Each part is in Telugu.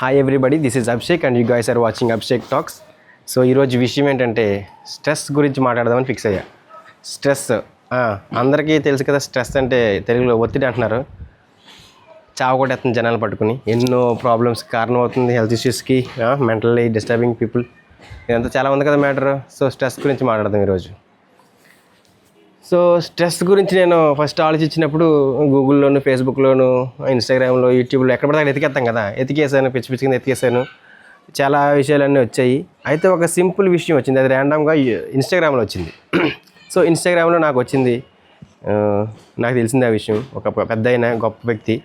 Hi everybody, this is Abhishek and you guys are watching Abhishek talks. So ఈరోజు విషయం ఏంటంటే స్ట్రెస్ గురించి మాట్లాడదామని ఫిక్స్ అయ్యా. స్ట్రెస్ అందరికీ తెలుసు కదా. స్ట్రెస్ అంటే తెలుగులో ఒత్తిడి అంటున్నారు. చావకొట్టేస్తుంది జనాలు పట్టుకుని. ఎన్నో ప్రాబ్లమ్స్ కారణం అవుతుంది, హెల్త్ ఇష్యూస్కి, మెంటల్లీ డిస్టర్బింగ్ పీపుల్, ఇదంతా చాలా ఉంది కదా మ్యాటర్. సో స్ట్రెస్ గురించి మాట్లాడదాం ఈరోజు. సో స్ట్రెస్ గురించి నేను ఫస్ట్ ఆలోచించినప్పుడు గూగుల్లోను, ఫేస్బుక్లోను, ఇన్స్టాగ్రామ్లో, యూట్యూబ్లో ఎక్కడ పడితే ఎతికేస్తాం కదా. ఎతికేసాను, పిచ్చి పిచ్చిగా ఎతికేసాను. చాలా విషయాలన్నీ వచ్చాయి. అయితే ఒక సింపుల్ విషయం వచ్చింది, అది ర్యాండమ్గా ఇన్స్టాగ్రామ్లో వచ్చింది. సో ఇన్స్టాగ్రామ్లో నాకు వచ్చింది, నాకు తెలిసింది ఆ విషయం. ఒక పెద్ద అయిన గొప్ప వ్యక్తి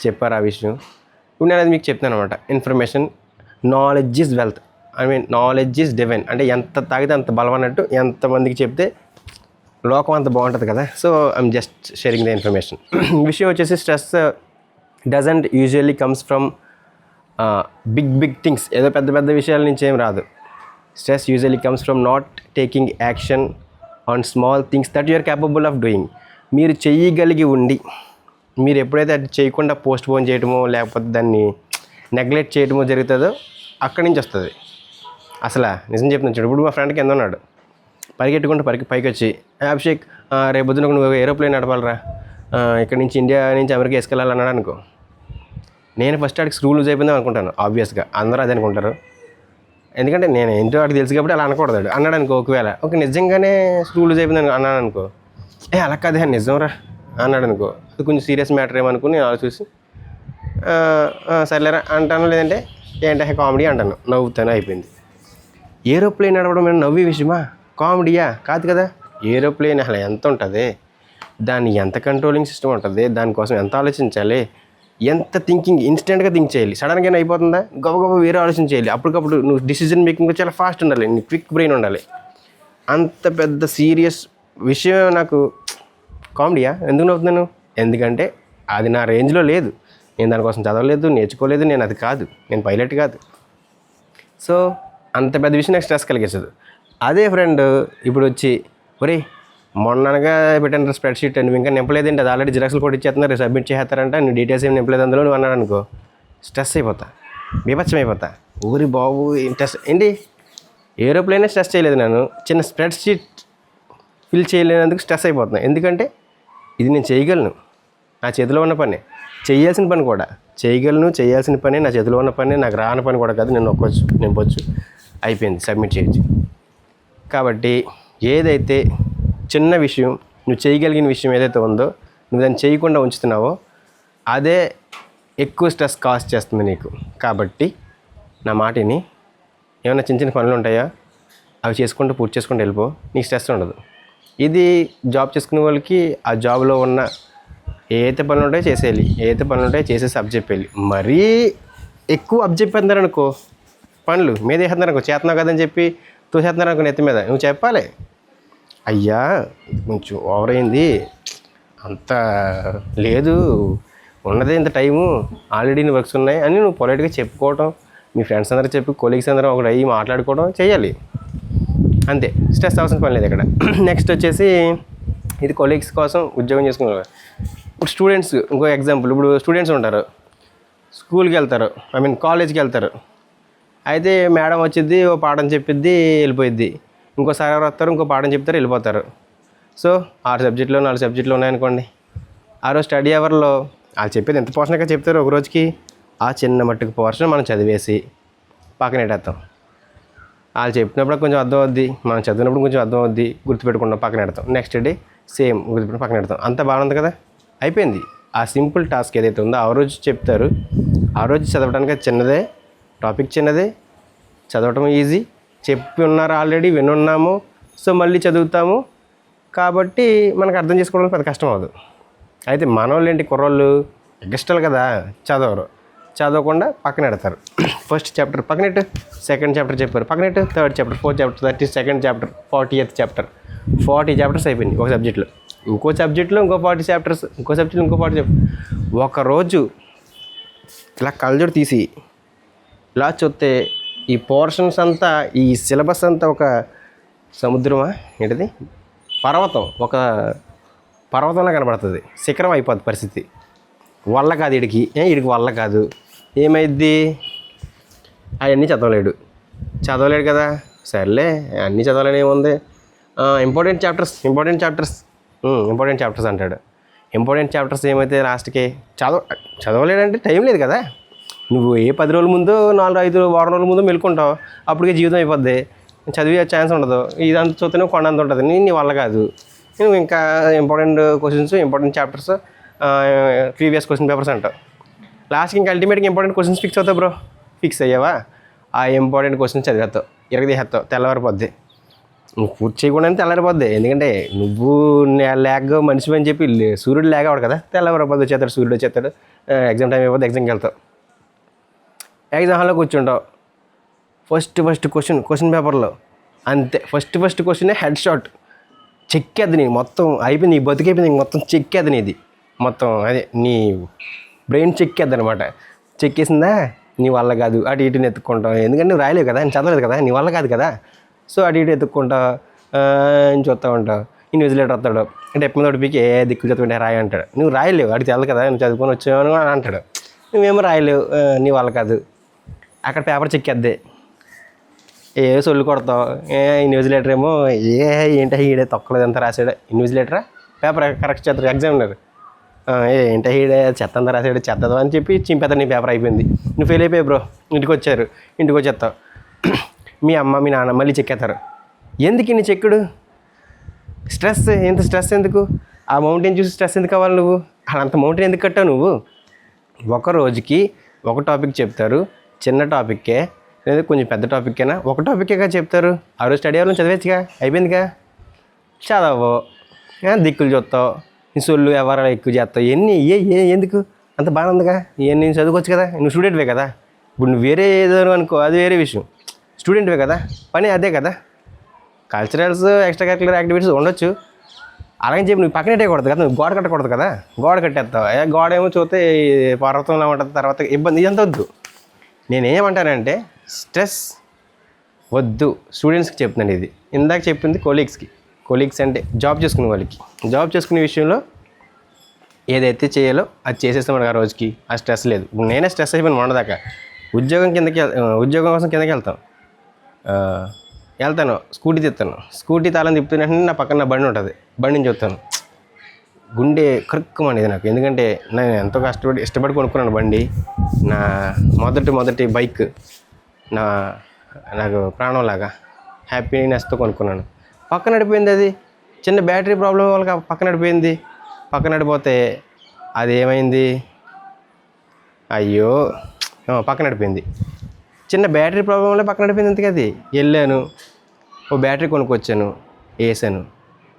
చెప్పారు ఆ విషయం. ఇప్పుడు నేను అది మీకు చెప్తాను అనమాట. Information, knowledge is wealth, knowledge is divine. అంటే ఎంత తాగితే అంత బలం అన్నట్టు. ఎంతమందికి చెప్తే లోకం అంత బాగుంటుంది కదా. So I'm just sharing the information. విషయం వచ్చేసి stress doesn't usually comes from big things. ఏదో పెద్ద పెద్ద విషయాల నుంచి ఏం రాదు. Stress usually comes from not taking action on small things that you are capable of doing. మీరు చెయ్యగలిగి ఉండి మీరు ఎప్పుడైతే అది చేయకుండా పోస్ట్ పోన్ చేయడమో లేకపోతే దాన్ని నెగ్లెక్ట్ చేయడమో జరుగుతుందో అక్కడి నుంచి వస్తుంది. అసలు నిజం చెప్తున్నాను చూడు. ఇప్పుడు మా ఫ్రెండ్కి ఎంత ఉన్నాడు, పరిగెట్టుకుంటూ పైకి వచ్చి, అభిషేక్ రేపు పొద్దున నువ్వు ఏరోప్లేన్ నడపాలరా, ఇక్కడ నుంచి ఇండియా నుంచి అమెరికా వేసుకెళ్ళాలన్నాడు అనుకో. నేను ఫస్ట్ ఆడికి స్క్రూ లూజ్ అయిపోయిందాం అనుకుంటాను. ఆబ్వియస్గా అందరూ అదే అనుకుంటారు. ఎందుకంటే నేను ఏంటో వాడికి తెలుసు కాబట్టి అలా అనకూడదు. అన్నాడు అనుకో, ఒకవేళ నిజంగానే స్క్రూ లూజ్ అయిపోయింది అన్నాడు అనుకో, అలా కాదే నిజంరా అన్నాడు అనుకో, అది కొంచెం సీరియస్ మ్యాటర్ ఏమనుకుని నేను ఆలోచించి సర్లేరా అంటాను. లేదంటే ఏంటంటే కామెడీ అంటాను, నవ్వుతాను, అయిపోయింది. ఏరోప్లేన్ నడవడం నేను నవ్వే విషయమా, కామెడీయా కాదు కదా. ఏరోప్లేన్ అసలు ఎంత ఉంటుంది, దాన్ని ఎంత కంట్రోలింగ్ సిస్టమ్ ఉంటుంది, దానికోసం ఎంత ఆలోచించాలి, ఎంత థింకింగ్, ఇన్స్టెంట్గా థింక్ చేయాలి. సడన్గా అయిపోతుందా, గొప్ప వేరే ఆలోచన చేయాలి. అప్పటికప్పుడు నువ్వు డిసిజన్ మేకింగ్ చాలా ఫాస్ట్ ఉండాలి, నీ క్విక్ బ్రెయిన్ ఉండాలి. అంత పెద్ద సీరియస్ విషయం నాకు కామెడీయా ఎందుకు నవ్వుతున్నాను, ఎందుకంటే అది నా రేంజ్లో లేదు. నేను దానికోసం చదవలేదు, నేర్చుకోలేదు. నేను అది కాదు, నేను పైలట్ కాదు. సో అంత పెద్ద విషయం నాకు స్ట్రెస్ కలిగేస్తుంది. అదే ఫ్రెండ్ ఇప్పుడు వచ్చి, ఒరే మొన్ననగా పెట్టిన స్ప్రెడ్షీట్ నువ్వు ఇంకా నింపలేదంటే, అది ఆల్రెడీ జిరాక్స్లు కూడా ఇచ్చేస్తున్నారు, సబ్మిట్ చేస్తారంట, నువ్వు డీటెయిల్స్ ఏమి నింపలేదు అందులో నువ్వు అన్నాడు అనుకో, స్ట్రెస్ అయిపోతా, బీభత్సం అయిపోతా. ఊరి బాబు స్ట్రెస్ ఏంటి, ఏరోప్లేనే స్ట్రెస్ చేయలేదు, నేను చిన్న స్ప్రెడ్షీట్ ఫిల్ చేయలేనందుకు స్ట్రెస్ అయిపోతున్నా. ఎందుకంటే ఇది నేను చేయగలను, నా చేతిలో ఉన్న పని, చేయాల్సిన పని కూడా చేయగలను, చేయాల్సిన పని, నా చేతిలో ఉన్న పని, నాకు రాని పని కూడా కాదు. నేను నొక్కొచ్చు, నింపొచ్చు, అయిపోయింది, సబ్మిట్ చేయొచ్చు. కాబట్టి ఏదైతే చిన్న విషయం, నువ్వు చేయగలిగిన విషయం ఏదైతే ఉందో, నువ్వు దాన్ని చేయకుండా ఉంచుతున్నావో అదే ఎక్కువ స్ట్రెస్ కాజ్ చేస్తుంది నీకు. కాబట్టి నా మాటిని, ఏమైనా చిన్న చిన్న పనులు ఉంటాయా అవి చేసుకుంటూ పూర్తి చేసుకుంటూ వెళ్ళిపో, నీకు స్ట్రెస్ ఉండదు. ఇది జాబ్ చేసుకునే వాళ్ళకి ఆ జాబ్లో ఉన్న ఏదైతే పనులు ఉంటాయో చేసేయాలి, ఏదైతే పనులు ఉంటాయో చేసేసి అప్పచెప్పేయాలి. మరీ ఎక్కువ అప్పచెప్పేద్దరనుకో, పనులు మీద వేస్తున్నారనుకో, చేస్తున్నావు కదని చెప్పి తోసేస్తున్నారు అనుకో నెత్తి మీద, నువ్వు చెప్పాలి, అయ్యా కొంచెం ఓవర్ అయింది, అంత లేదు, ఉన్నదే ఇంత టైము, ఆల్రెడీ నీ వర్క్స్ ఉన్నాయి అని నువ్వు పొలైట్గా చెప్పుకోవటం, మీ ఫ్రెండ్స్ అందరూ చెప్పి, కొలీగ్స్ అందరూ ఒకటి అయ్యి మాట్లాడుకోవడం చేయాలి. అంతే, స్ట్రెస్ అవసరం పని లేదు ఇక్కడ. నెక్స్ట్ వచ్చేసి ఇది కొలీగ్స్ కోసం ఉద్యోగం చేసుకున్నారు. ఇప్పుడు స్టూడెంట్స్, ఇంకో ఎగ్జాంపుల్, ఇప్పుడు స్టూడెంట్స్ ఉంటారు, స్కూల్కి వెళ్తారు, కాలేజ్కి వెళ్తారు. అయితే మేడం వచ్చిద్ది, ఓ పాఠం చెప్పిద్ది, వెళ్ళిపోయిద్ది. ఇంకోసారి ఎవరు వస్తారు, ఇంకో పాఠం చెప్తారు, వెళ్ళిపోతారు. సో 6 సబ్జెక్టులు 4 సబ్జెక్టులు ఉన్నాయనుకోండి. ఆ రోజు స్టడీ అవర్లో వాళ్ళు చెప్పేది ఎంత పోర్షన్గా చెప్తారు ఒక రోజుకి, ఆ చిన్న మట్టుకు పోర్షన్ మనం చదివేసి పక్కన పెట్టేస్తాం. వాళ్ళు చెప్పినప్పుడు కొంచెం అర్థం అవుద్ది, మనం చదివినప్పుడు కొంచెం అర్థం అవుద్ది, గుర్తుపెట్టుకుంటాం, పక్కన పెడతాం. నెక్స్ట్ డే సేమ్ గుర్తుపెట్టి పక్కన పెడతాం. అంత బాగుంది కదా, అయిపోయింది. ఆ సింపుల్ టాస్క్ ఏదైతే ఉందో ఆ రోజు చెప్తారు, ఆ రోజు చదవడానికి చిన్నదే, టాపిక్ చిన్నదే, చదవటం ఈజీ, చెప్పి ఉన్నారు ఆల్రెడీ, వినున్నాము, సో మళ్ళీ చదువుతాము. కాబట్టి మనకు అర్థం చేసుకోవడం పెద్ద కష్టం అవ్వదు. అయితే మనోళ్ళు ఏంటి, కుర్రోళ్ళు ఎగస్టల్ కదా, చదవకుండా పక్కన పెడతారు. ఫస్ట్ చాప్టర్ పక్కనెట్టు, సెకండ్ చాప్టర్ చెప్పారు పక్కనెట్టు, third chapter, fourth chapter, 32nd chapter, 40th chapter, 40 chapters అయిపోయింది ఒక సబ్జెక్ట్లో. ఇంకో సబ్జెక్ట్లో ఇంకో 40 చాప్టర్స్, ఇంకో సబ్జెక్ట్లో ఇంకో 40 చాప్టర్. ఒకరోజు ఇలా కళ్ళజోడు తీసి ఇలా చూస్తే ఈ పోర్షన్స్ అంతా, ఈ సిలబస్ అంతా ఒక సముద్రమా ఏంటిది, పర్వతం, ఒక పర్వతంలా కనబడుతుంది, శిఖరం అయిపోద్ది పరిస్థితి. వల్ల కాదు వీడికి వల్ల కాదు. ఏమైద్ది, అవన్నీ చదవలేడు కదా. సర్లే అన్నీ చదవాలని ఏముంది, ఇంపార్టెంట్ చాప్టర్స్ అంటాడు. ఇంపార్టెంట్ చాప్టర్స్ ఏమైతే లాస్ట్కి చదవలేడంటే టైం లేదు కదా. నువ్వు ఏ 10 రోజుల ముందు 4-5 వారం రోజుల ముందు మెలుకుంటావు, అప్పటికే జీవితం అయిపోద్ది, చదివే ఛాన్స్ ఉండదు. ఇదంతా చూస్తేనే కొండంత ఉంటుంది, నీ వల్ల కాదు. నువ్వు ఇంకా important questions, important chapters, previous question papers అంటావు. లాస్ట్కి ఇంకా అల్టిమేట్గా ఇంపార్టెంట్ క్వశ్చన్స్ ఫిక్స్ అవుతావు బ్రో. ఫిక్స్ అయ్యావా, ఆ ఇంపార్టెంట్ క్వశ్చన్స్ చదివేస్తావు, ఇరగదీసేస్తావు, తెల్లవారిపోద్ది. నువ్వు పూర్తి చేయకుండా తెల్లారిపోద్ది. ఎందుకంటే నువ్వు లేక మనిషి అని చెప్పి సూర్యుడు లేక అవడు కదా, తెల్లవారిపోద్ది, వచ్చేస్తాడు సూర్యుడు, వచ్చేస్తాడు. ఎగ్జామ్ టైం అయిపోద్ది, ఎగ్జామ్కి వెళ్తావు. ఎగ్జామ్ హాల్లో కూర్చుంటావు. ఫస్ట్ క్వశ్చన్ పేపర్లో అంతే, ఫస్ట్ క్వశ్చనే హెడ్ షాట్, చెక్కేది నీ మొత్తం అయిపోయింది, నీ బతికైపోయింది, మొత్తం చెక్కేది నీది మొత్తం. అదే నీ బ్రెయిన్ చెక్కేద్ది అనమాట. చెక్కేసిందా, నీ వల్ల కాదు, అటు ఇటుని ఎత్తుక్కుంటావు. ఎందుకంటే నువ్వు రాయలేవు కదా, నేను చదవలేదు కదా, నీ వల్ల కాదు కదా. సో అటు ఇటు ఎత్తుక్కుంటావు, చూస్తూ ఉంటావు. ఇన్విజిలేటర్ వస్తాడు, అంటే ఎప్పుడు మీద పీకి దిక్కు చదువుకుంటే రాయి అంటాడు. నువ్వు రాయలేవు, అడిగి తెలదు కదా, నువ్వు చదువుకొని వచ్చావు అని అంటాడు. నువ్వేమో రాయలేవు, నీ వల్ల కాదు. అక్కడ పేపర్ చెక్కేద్ది, సొల్లు కొడతావు. ఇన్విజిలేటర్ ఏమో ఏంటి ఈడే తొక్కలేదు అంతా రాసాడు. ఇన్విజిలేటరా పేపర్ కరెక్ట్ చేస్తారు ఎగ్జామినర్, ఏంటి ఈడే చెత్త అంతా రాసాడు, చెత్తదు అని చెప్పి చింపేస్తాడు. నీ పేపర్ అయిపోయింది, నువ్వు ఫెయిల్ అయిపోయావు బ్రో. ఇంటికి వచ్చేస్తావు. మీ అమ్మ మీ నాన్న మళ్ళీ చెక్కేస్తారు. ఎందుకు ఇన్ని చెక్కుడు, స్ట్రెస్ ఎందుకు? ఆ మౌంటైన్ చూసి స్ట్రెస్ ఎందుకు కావాలి నువ్వు? అంత మౌంటైన్ ఎందుకు కట్టావు నువ్వు? ఒక రోజుకి ఒక టాపిక్ చెప్తారు, చిన్న టాపిక్కే లేదా కొంచెం పెద్ద టాపిక్కేనా, ఒక టాపిక్కేగా చెప్తారు. ఆ రోజు స్టడీ అవ్వాలని చదివేచ్చుగా, అయిపోయిందిగా. చదవవు, దిక్కులు చూస్తావు, సొల్లు ఎవరు ఎక్కువ చేస్తావు. ఎన్ని ఎందుకు అంత బాగా ఉందిగా, నేను చదువుకోవచ్చు కదా. నువ్వు స్టూడెంట్వే కదా. ఇప్పుడు నువ్వు వేరే ఏదో అనుకో, అది వేరే విషయం. స్టూడెంట్వే కదా, పని అదే కదా. కల్చరల్స్, ఎక్స్ట్రా కరిక్యులర్ యాక్టివిటీస్ ఉండొచ్చు, అలాగని చెప్పి నువ్వు పక్కనట్టే కొడదు కదా, నువ్వు గోడ కట్టకూడదు కదా. గోడ కట్టేస్తావు, గోడ ఏమో చూస్తే పర్వతంలో ఉంటుంది, తర్వాత ఇబ్బంది. ఇదంతా వద్దు. నేనేమంటానంటే స్ట్రెస్ వద్దు, స్టూడెంట్స్కి చెప్తున్నాను. ఇది ఇందాక చెప్పింది కొలీగ్స్ అంటే జాబ్ చేసుకునే వాళ్ళకి. జాబ్ చేసుకునే విషయంలో ఏదైతే చేయాలో అది చేసేస్తాం ఆ రోజుకి, ఆ స్ట్రెస్ లేదు. నేనే స్ట్రెస్ అయిపోయిన మొన్నదాకా. ఉద్యోగం కోసం కిందకి వెళ్తాను, స్కూటీ తిప్పుతాను. స్కూటీ తాళం తిప్పుతున్నట్టు నా పక్కన నా బండి ఉంటుంది, బండి నుంచి చూస్తాను, గుండె కరుక్కుమనేది నాకు. ఎందుకంటే నేను ఎంతో ఇష్టపడి కొనుక్కున్నాను బండి. నా మొదటి బైక్, నాకు ప్రాణంలాగా హ్యాపీనెస్తో కొనుక్కున్నాను. పక్కన నడిపోయింది, అది చిన్న బ్యాటరీ ప్రాబ్లం వల్ల పక్కన నడిపోయింది. పక్కన నడిపోతే అది ఏమైంది, అయ్యో పక్కన నడిపోయింది. చిన్న బ్యాటరీ ప్రాబ్లం వల్ల పక్కన నడిపోయింది. అంతే అది. వెళ్ళాను, ఓ బ్యాటరీ కొనుక్కొచ్చాను, వేసాను,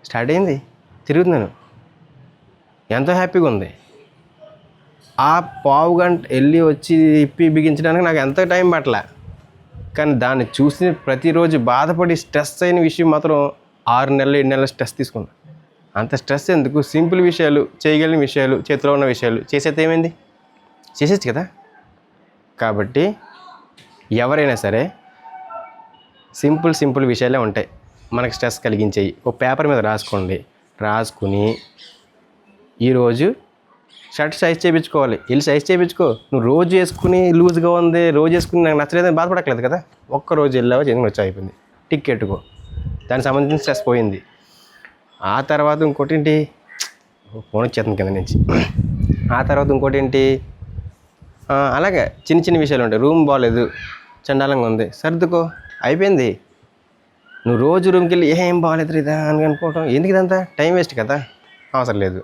స్టార్ట్ అయింది, తిరుగుతున్నాను, ఎంతో హ్యాపీగా ఉంది. ఆ పావు గంట వెళ్ళి వచ్చి ఇప్పి బిగించడానికి నాకు ఎంతో టైం పట్టలే. కానీ దాన్ని చూసి ప్రతిరోజు బాధపడి స్ట్రెస్ అయిన విషయం మాత్రం 6 నెలలు 7 నెలలు స్ట్రెస్ తీసుకున్నాను. అంత స్ట్రెస్ ఎందుకు? సింపుల్ విషయాలు, చేయగలిగిన విషయాలు, చేతిలో ఉన్న విషయాలు చేసేది ఏమైంది, చేసేచ్చు కదా. కాబట్టి ఎవరైనా సరే సింపుల్ విషయాలే ఉంటాయి మనకు స్ట్రెస్ కలిగించేవి. ఒక పేపర్ మీద రాసుకుని ఈరోజు షర్ట్ సైజ్ చేయించుకోవాలి, వెళ్ళి సైజ్ చేయించుకో. నువ్వు రోజు వేసుకుని లూజ్గా ఉంది, రోజు వేసుకుని నాకు నచ్చలేదని బాధపడట్లేదు కదా. ఒక్కరోజు వెళ్ళావా, చేసుకుని వచ్చి అయిపోయింది, టిక్ పెట్టుకో, దానికి సంబంధించిన స్ట్రెస్ పోయింది. ఆ తర్వాత ఇంకోటి ఏంటి, ఫోన్ వచ్చేస్తుంది కింద నుంచి. ఆ తర్వాత ఇంకోటి ఏంటి, అలాగే చిన్న విషయాలు ఉంటాయి. రూమ్ బాగోలేదు, చండాలంగా ఉంది, సర్దుకో, అయిపోయింది. నువ్వు రోజు రూమ్కి వెళ్ళి ఏం బాగలేదు ఇదా అని అనుకోవటం ఎందుకు? ఇదంతా టైం వేస్ట్ కదా, అవసరం లేదు.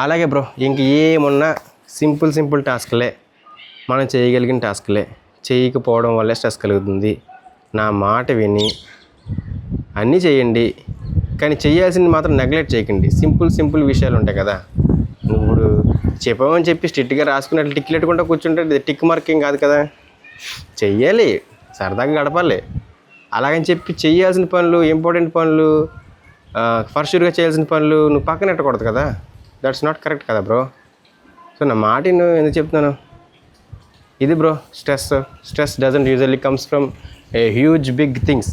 అలాగే బ్రో, ఇంక ఏమున్నా సింపుల్ టాస్క్లే, మనం చేయగలిగిన టాస్క్లే. చేయకపోవడం వల్లే స్ట్రెస్ కలుగుతుంది. నా మాట విని అన్నీ చేయండి, కానీ చేయాల్సింది మాత్రం నెగ్లెక్ట్ చేయకండి. సింపుల్ విషయాలు ఉంటాయి కదా. నువ్వు చెప్పమని చెప్పి స్ట్రిక్ట్గా రాసుకున్నట్లు టిక్ పెట్టుకుంటూ కూర్చుంటే టిక్ మార్కింగ్ కాదు కదా. చెయ్యాలి, సరదాగా గడపాలి. అలాగని చెప్పి చేయాల్సిన పనులు, ఇంపార్టెంట్ పనులు, ఫర్స్ట్గా చేయాల్సిన పనులు నువ్వు పక్కన పెట్టకూడదు కదా. దట్స్ నాట్ కరెక్ట్ కదా బ్రో. సో నా మాట నువ్వు ఎందుకు చెప్తున్నాను, ఇది bro. Stress doesn't usually comes from a huge big things.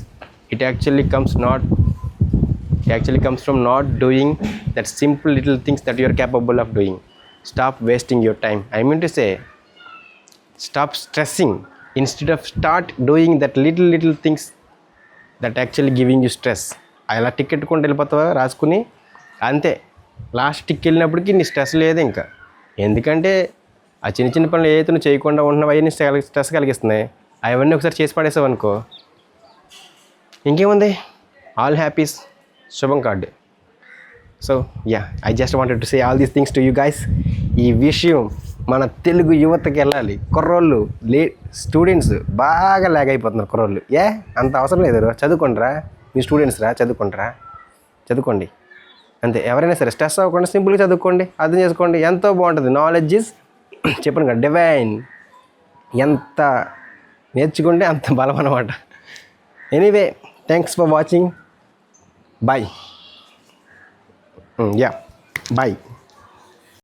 It actually comes from not doing that simple little things that you are capable of doing. Stop wasting your time. I mean to say, stop stressing instead of start doing that little things that actually giving you stress. అలా టిక్ ఎట్టుకుంటూ వెళ్ళిపోతావా రాసుకుని, అంతే లాస్ట్ టిక్ వెళ్ళినప్పటికీ నీ స్ట్రెస్ లేదు ఇంకా. ఎందుకంటే ఆ చిన్న చిన్న పనులు ఏదైతే నువ్వు చేయకుండా ఉంటున్నావు అవన్నీ స్ట్రెస్ కలిగిస్తున్నాయి. అవన్నీ ఒకసారి చేసి పడేసావు అనుకో, ఇంకేముంది, ఆల్ హ్యాపీస్, శుభం card. So yeah, I just wanted to say all these things to you guys. ఈ విషయం మన తెలుగు యువతకి వెళ్ళాలి. కుర్రోళ్ళు స్టూడెంట్స్ బాగా లాగ్ అయిపోతున్నారు. కుర్రోళ్ళు అంత అవసరం లేదు, చదువుకోండిరా, మీ స్టూడెంట్స్ రా, చదువుకోండి అంతే. ఎవరైనా సరే స్ట్రెస్ అవ్వకుండా సింపుల్గా చదువుకోండి, అర్థం చేసుకోండి, ఎంతో బాగుంటుంది. నాలెడ్జ్ ఈజ్ చెప్పాను కదా డివైన్. ఎంత నేర్చుకుంటే అంత బలం అన్నమాట. Anyway, thanks for watching. Bye. Yeah, bye.